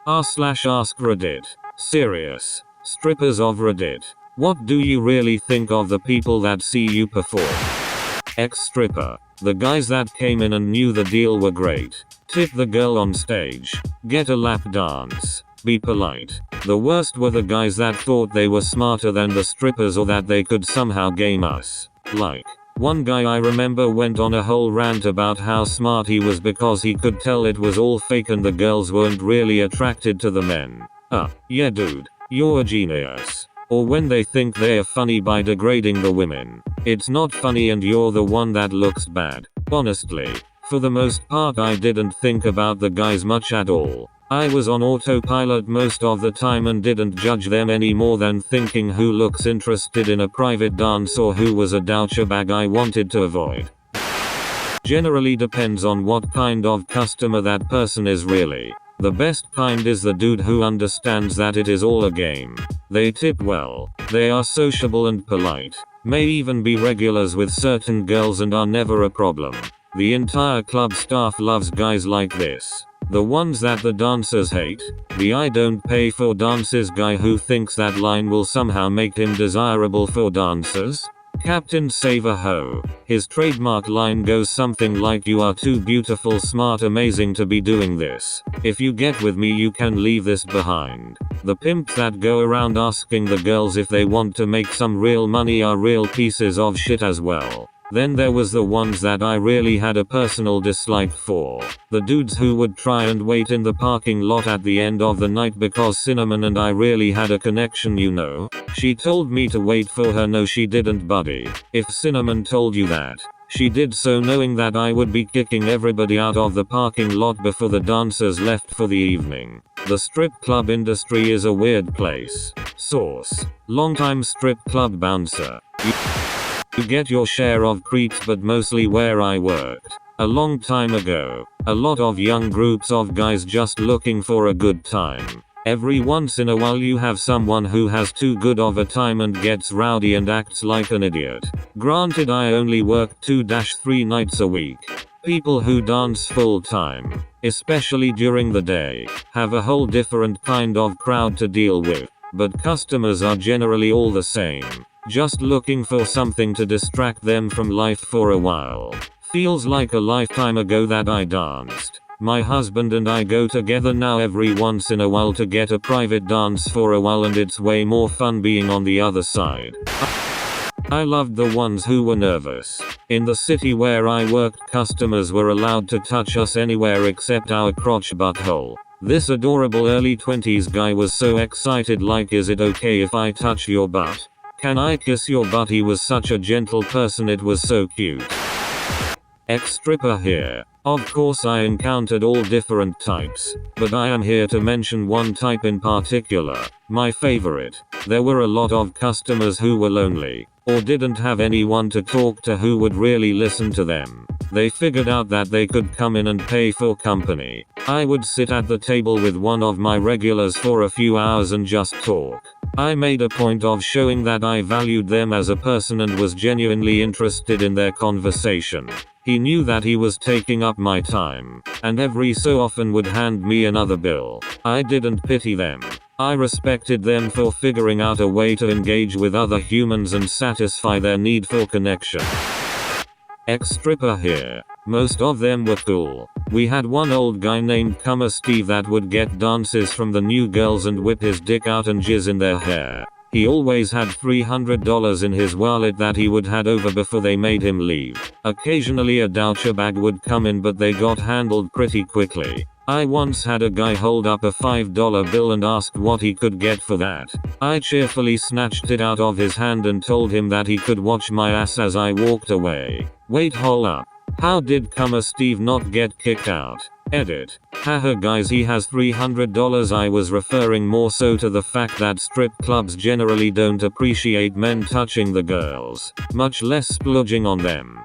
r/AskReddit. Serious. Strippers of Reddit. What do you really think of the people that see you perform? Ex-stripper. The guys that came in and knew the deal were great. Tip the girl on stage. Get a lap dance. Be polite. The worst were the guys that thought they were smarter than the strippers or that they could somehow game us. Like, one guy I remember went on a whole rant about how smart he was because he could tell it was all fake and the girls weren't really attracted to the men. Yeah dude, you're a genius. Or when they think they're funny by degrading the women. It's not funny and you're the one that looks bad. Honestly, for the most part I didn't think about the guys much at all. I was on autopilot most of the time and didn't judge them any more than thinking who looks interested in a private dance or who was a douchebag I wanted to avoid. Generally depends on what kind of customer that person is really. The best kind is the dude who understands that it is all a game. They tip well. They are sociable and polite. May even be regulars with certain girls and are never a problem. The entire club staff loves guys like this. The ones that the dancers hate. The I don't pay for dances guy who thinks that line will somehow make him desirable for dancers. Captain Save a Ho. His trademark line goes something like you are too beautiful, smart, amazing to be doing this. If you get with me you can leave this behind. The pimps that go around asking the girls if they want to make some real money are real pieces of shit as well. Then there was the ones that I really had a personal dislike for. The dudes who would try and wait in the parking lot at the end of the night because Cinnamon and I really had a connection, you know. She told me to wait for her. No she didn't, buddy. If Cinnamon told you that, she did so knowing that I would be kicking everybody out of the parking lot before the dancers left for the evening. The strip club industry is a weird place. Source. Longtime strip club bouncer. You get your share of creeps, but mostly where I worked. A long time ago. A lot of young groups of guys just looking for a good time. Every once in a while you have someone who has too good of a time and gets rowdy and acts like an idiot. Granted I only worked 2-3 nights a week. People who dance full time, especially during the day, have a whole different kind of crowd to deal with. But customers are generally all the same. Just looking for something to distract them from life for a while. Feels like a lifetime ago that I danced. My husband and I go together now every once in a while to get a private dance for a while, and it's way more fun being on the other side. I loved the ones who were nervous. In the city where I worked, customers were allowed to touch us anywhere except our crotch butthole. This adorable early 20s guy was so excited, like, is it okay if I touch your butt? Can I kiss your butt? He was such a gentle person, it was so cute. Ex-stripper here. Of course I encountered all different types, but I am here to mention one type in particular, my favorite. There were a lot of customers who were lonely, or didn't have anyone to talk to who would really listen to them. They figured out that they could come in and pay for company. I would sit at the table with one of my regulars for a few hours and just talk. I made a point of showing that I valued them as a person and was genuinely interested in their conversation. He knew that he was taking up my time, and every so often would hand me another bill. I didn't pity them. I respected them for figuring out a way to engage with other humans and satisfy their need for connection. Ex-stripper here. Most of them were cool. We had one old guy named Cummer Steve that would get dances from the new girls and whip his dick out and jizz in their hair. He always had $300 in his wallet that he would hand over before they made him leave. Occasionally a douchebag would come in, but they got handled pretty quickly. I once had a guy hold up a $5 bill and asked what he could get for that. I cheerfully snatched it out of his hand and told him that he could watch my ass as I walked away. Wait, hold up. How did Cummer Steve not get kicked out? Edit. Haha guys, he has $300. I was referring more so to the fact that strip clubs generally don't appreciate men touching the girls, much less splurging on them.